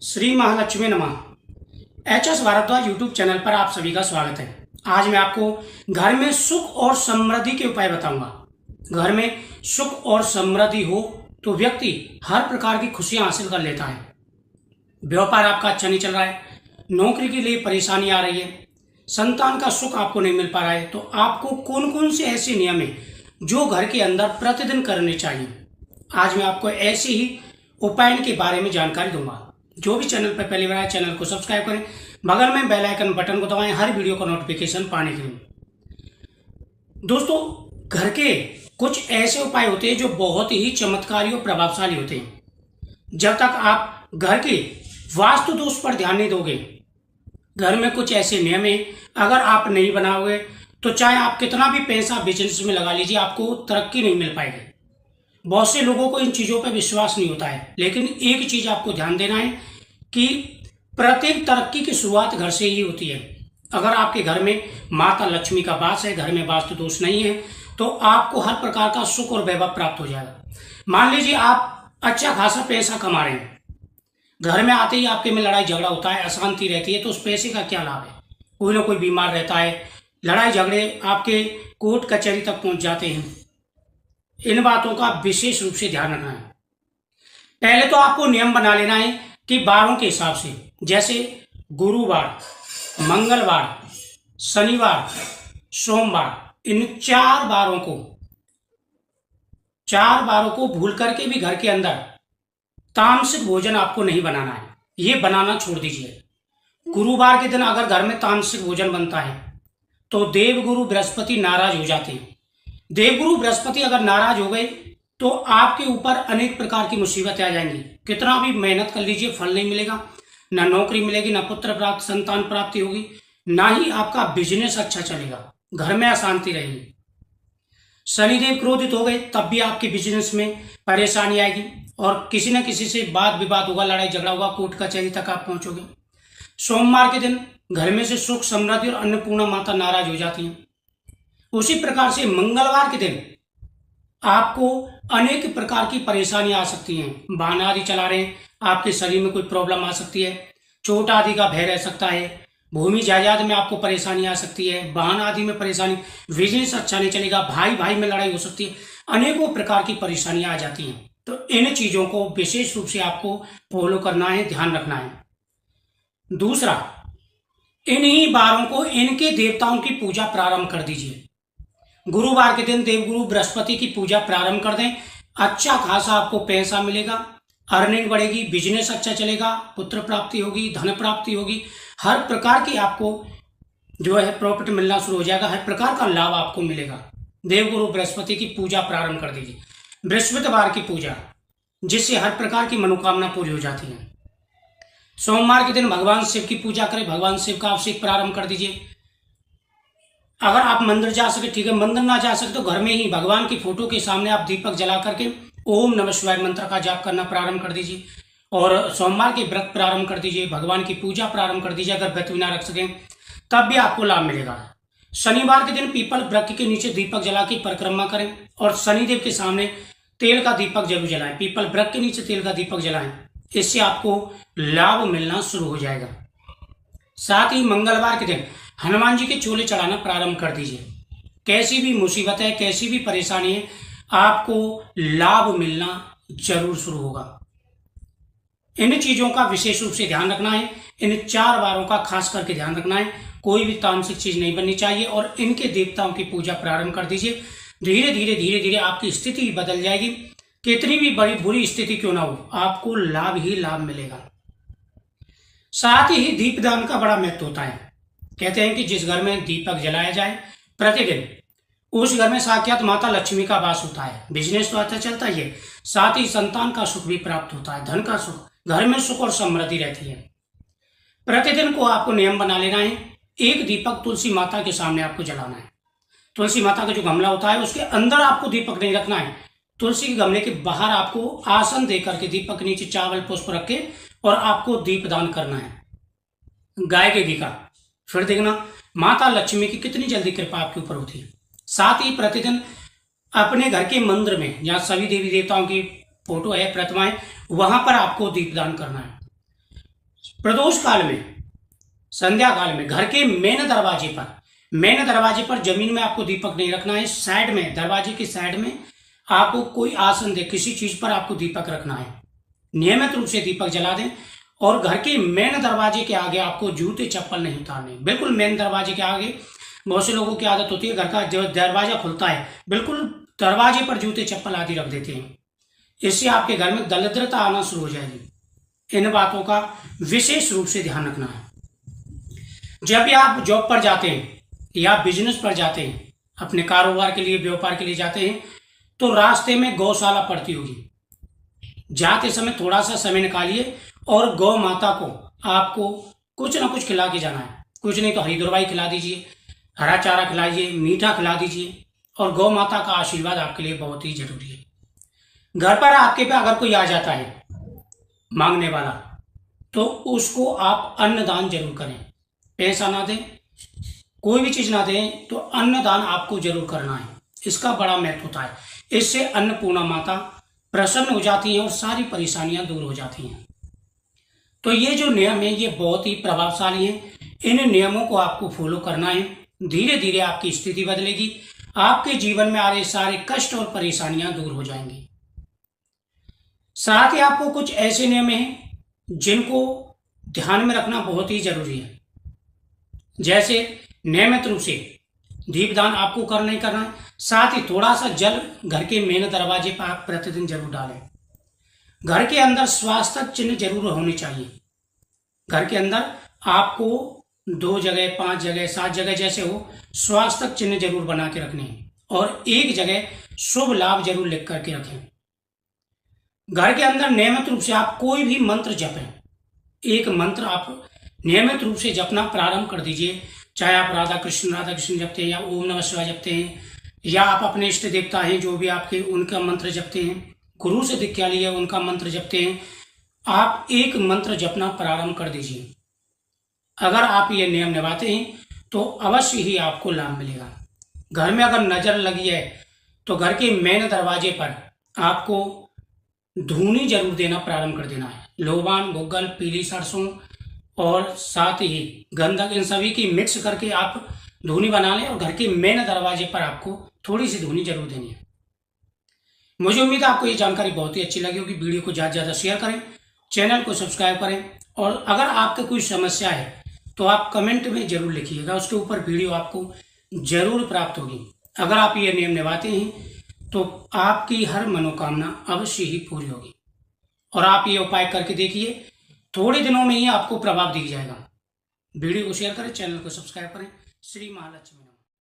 श्री महालक्ष्मी नमः। HS. Bhardwaj YouTube channel पर आप सभी का स्वागत है। आज मैं आपको घर में सुख और समृद्धि के उपाय बताऊंगा। घर में सुख और समृद्धि हो तो व्यक्ति हर प्रकार की खुशियां हासिल कर लेता है। व्यापार आपका अच्छा नहीं चल रहा है, नौकरी के लिए परेशानी आ रही है, संतान का सुख आपको नहीं मिल पा रहा है, तो आपको कौन कौन से ऐसे नियम है जो घर के अंदर प्रतिदिन करने चाहिए। आज मैं आपको ऐसे ही उपाय के बारे में जानकारी दूंगा। जो भी चैनल पर पहली बार आए चैनल को सब्सक्राइब करें, बगल में बेल आइकन बटन को दबाएं हर वीडियो का नोटिफिकेशन पाने के लिए। दोस्तों, घर के कुछ ऐसे उपाय होते हैं जो बहुत ही चमत्कारी और प्रभावशाली होते हैं। जब तक आप घर के वास्तु दोष पर ध्यान नहीं दोगे, घर में कुछ ऐसे नियम है अगर आप नहीं बनाओगे तो चाहे आप कितना भी पैसा बिजनेस में लगा लीजिए, आपको तरक्की नहीं मिल पाएगी। बहुत से लोगों को इन चीज़ों पर विश्वास नहीं होता है, लेकिन एक चीज़ आपको ध्यान देना है कि प्रत्येक तरक्की की शुरुआत घर से ही होती है। अगर आपके घर में माता लक्ष्मी का वास है, घर में वास्तु दोष नहीं है, तो आपको हर प्रकार का सुख और वैभव प्राप्त हो जाएगा। मान लीजिए आप अच्छा खासा पैसा कमा रहे हैं, घर में आते ही आपके में लड़ाई झगड़ा होता है, अशांति रहती है, तो उस पैसे का क्या लाभ है। कोई ना कोई बीमार रहता है, लड़ाई झगड़े आपके कोर्ट कचहरी तक पहुंच जाते हैं। इन बातों का विशेष रूप से ध्यान रखना है। पहले तो आपको नियम बना लेना है कि वारों के हिसाब से, जैसे गुरुवार, मंगलवार, शनिवार, सोमवार, इन चार बारों को भूल करके भी घर के अंदर तामसिक भोजन आपको नहीं बनाना है। ये बनाना छोड़ दीजिए। गुरुवार के दिन अगर घर में तामसिक भोजन बनता है तो देवगुरु बृहस्पति नाराज हो जाते हैं। देवगुरु बृहस्पति अगर नाराज हो गए तो आपके ऊपर अनेक प्रकार की मुसीबतें आ जाएंगी। कितना भी मेहनत कर लीजिए, फल नहीं मिलेगा, ना नौकरी मिलेगी, ना पुत्र प्राप्त, संतान प्राप्ति होगी, ना ही आपका बिजनेस अच्छा चलेगा, घर में अशांति रहेगी। शनिदेव क्रोधित हो गए तब भी आपके बिजनेस में परेशानी आएगी और किसी न किसी से वाद विवाद होगा, लड़ाई झगड़ा होगा, कोर्ट कचहरी तक आप पहुंचोगे। सोमवार के दिन घर में से सुख समृद्धि और अन्नपूर्णा माता नाराज हो जाती है। उसी प्रकार से मंगलवार के दिन आपको अनेक प्रकार की परेशानी आ सकती हैं। वाहन आदि चला रहे हैं, आपके शरीर में कोई प्रॉब्लम आ सकती है, चोट आदि का भय रह सकता है, भूमि जायदाद में आपको परेशानी आ सकती है, वाहन आदि में परेशानी, बिजनेस अच्छा नहीं चलेगा, भाई भाई में लड़ाई हो सकती है, अनेकों प्रकार की परेशानियां आ जाती हैं। तो इन चीजों को विशेष रूप से आपको फॉलो करना है, ध्यान रखना है। दूसरा, इन्हीं वारों को इनके देवताओं की पूजा प्रारंभ कर दीजिए। गुरुवार के दिन देवगुरु बृहस्पति की पूजा प्रारंभ कर दें, अच्छा खासा आपको पैसा मिलेगा, अर्निंग बढ़ेगी, बिजनेस अच्छा चलेगा, पुत्र प्राप्ति होगी, धन प्राप्ति होगी, हर प्रकार की आपको जो है प्रॉफिट मिलना शुरू हो जाएगा, हर प्रकार का लाभ आपको मिलेगा। देवगुरु बृहस्पति की पूजा प्रारंभ कर दीजिए। बृहस्पतिवार की पूजा, जिससे हर प्रकार की मनोकामना पूरी हो जाती है। सोमवार के दिन भगवान शिव की पूजा करें, भगवान शिव का अभिषेक प्रारंभ कर दीजिए। अगर आप मंदिर जा सके ठीक है, मंदिर ना जा सके तो घर में ही भगवान की फोटो के सामने आप दीपक जला करके ओम नमः शिवाय मंत्र का जाप करना प्रारंभ कर दीजिए और सोमवार के व्रत प्रारंभ कर दीजिए, भगवान की पूजा प्रारंभ कर दीजिए। अगर व्रत भी ना रख सकें तब भी आपको लाभ मिलेगा। शनिवार के दिन पीपल वृक्ष के नीचे दीपक जला के परिक्रमा करें और शनिदेव के सामने तेल का दीपक जरूर जलाएं। पीपल वृक्ष के नीचे तेल का दीपक जलाएं, इससे आपको लाभ मिलना शुरू हो जाएगा। साथ ही मंगलवार के दिन हनुमान जी के चोले चढ़ाना प्रारंभ कर दीजिए। कैसी भी मुसीबत है, कैसी भी परेशानी है, आपको लाभ मिलना जरूर शुरू होगा। इन चीजों का विशेष रूप से ध्यान रखना है। इन 4 वारों का खास करके ध्यान रखना है। कोई भी तामसिक चीज नहीं बननी चाहिए और इनके देवताओं की पूजा प्रारंभ कर दीजिए। धीरे धीरे आपकी स्थिति बदल जाएगी। कितनी भी बड़ी बुरी स्थिति क्यों ना हो, आपको लाभ ही लाभ मिलेगा। साथ ही दीपदान का बड़ा महत्व होता है। कहते हैं कि जिस घर में दीपक जलाया जाए प्रतिदिन, उस घर में साक्षात माता लक्ष्मी का वास होता है। बिजनेस तो अच्छा चलता ही है, साथ ही संतान का सुख भी प्राप्त होता है, धन का सुख, घर में सुख और समृद्धि रहती है। प्रतिदिन को आपको नियम बना लेना है, एक दीपक तुलसी माता के सामने आपको जलाना है। तुलसी माता का जो गमला होता है उसके अंदर आपको दीपक नहीं रखना है, तुलसी के गमले के बाहर आपको आसन देकर के दीपक के नीचे चावल पुष्प रख के और आपको दीपदान करना है गाय के घी का। फिर देखना माता लक्ष्मी की कितनी जल्दी कृपा आपके ऊपर होती है। साथ ही प्रतिदिन अपने घर के मंदिर में जहाँ सभी देवी देवताओं की फोटो है, प्रतिमाएं, वहां पर आपको दीपदान करना है। प्रदोष काल में, संध्या काल में घर के मेन दरवाजे पर जमीन में आपको दीपक नहीं रखना है। साइड में, दरवाजे की साइड में आपको कोई आसन दे, किसी चीज पर आपको दीपक रखना है। नियमित रूप से दीपक जला दें। और घर के मेन दरवाजे के आगे आपको जूते चप्पल नहीं उतारने। बिल्कुल मेन दरवाजे के आगे बहुत से लोगों की आदत होती है, घर का जो दरवाजा खुलता है बिल्कुल दरवाजे पर जूते चप्पल आदि रख देते हैं। इससे आपके घर में दरिद्रता आना शुरू हो जाएगी। इन बातों का विशेष रूप से ध्यान रखना है। जब भी आप जॉब पर जाते हैं या बिजनेस पर जाते हैं, अपने कारोबार के लिए, व्यापार के लिए जाते हैं, तो रास्ते में गौशाला पड़ती होगी। जाते समय थोड़ा सा समय निकालिए और गौ माता को आपको कुछ ना कुछ खिला के जाना है। कुछ नहीं तो हरी दवाई खिला दीजिए, हरा चारा खिलाइए, मीठा खिला दीजिए। और गौ माता का आशीर्वाद आपके लिए बहुत ही जरूरी है। घर पर आपके पे अगर कोई आ जाता है मांगने वाला, तो उसको आप अन्नदान जरूर करें। पैसा ना दें, कोई भी चीज ना दें, तो अन्नदान आपको जरूर करना है। इसका बड़ा महत्व होता है। इससे अन्नपूर्णा माता प्रसन्न हो जाती हैं और सारी परेशानियां दूर हो जाती हैं। तो ये जो नियम है ये बहुत ही प्रभावशाली है। इन नियमों को आपको फॉलो करना है। धीरे धीरे आपकी स्थिति बदलेगी। आपके जीवन में आ रहे सारे कष्ट और परेशानियां दूर हो जाएंगी। साथ ही आपको कुछ ऐसे नियम हैं जिनको ध्यान में रखना बहुत ही जरूरी है। जैसे नियमित रूप से दीपदान आपको करना ही करना है। साथ ही थोड़ा सा जल घर के मेन दरवाजे पर आप प्रतिदिन जरूर डालें। घर के अंदर स्वास्थ्य चिन्ह जरूर होने चाहिए। घर के अंदर आपको 2 जगह, 5 जगह, 7 जगह जैसे हो, स्वास्थ्य चिन्ह जरूर बना के रखने हैं। और एक जगह शुभ लाभ जरूर लिख करके रखें। घर के अंदर नियमित रूप से आप कोई भी मंत्र जपें। एक मंत्र आप नियमित रूप से जपना प्रारंभ कर दीजिए। चाहे आप राधा कृष्ण जपते हैं, या ओम नमः शिवाय जपते हैं, या आप अपने इष्ट देवता हैं जो भी आपके, उनका मंत्र जपते हैं, गुरु से दीक्षा लिए उनका मंत्र जपते हैं, आप एक मंत्र जपना प्रारंभ कर दीजिए। अगर आप ये नियम निभाते हैं तो अवश्य ही आपको लाभ मिलेगा। घर में अगर नजर लगी है तो घर के मेन दरवाजे पर आपको धूनी जरूर देना प्रारंभ कर देना है। लोबान, गुग्गल, पीली सरसों और साथ ही गंधक, इन सभी की मिक्स करके आप धूनी बना लें और घर के मेन दरवाजे पर आपको थोड़ी सी धूनी जरूर देनी है। मुझे उम्मीद है आपको ये जानकारी बहुत ही अच्छी लगी होगी। वीडियो को ज़्यादा से ज़्यादा शेयर करें, चैनल को सब्सक्राइब करें। और अगर आपके कोई समस्या है तो आप कमेंट में जरूर लिखिएगा, उसके ऊपर वीडियो आपको जरूर प्राप्त होगी। अगर आप ये नियम निभाते हैं तो आपकी हर मनोकामना अवश्य ही पूरी होगी। और आप ये उपाय करके देखिए, थोड़े दिनों में ही आपको प्रभाव दिख जाएगा। वीडियो को शेयर करें, चैनल को सब्सक्राइब करें। श्री महालक्ष्मी।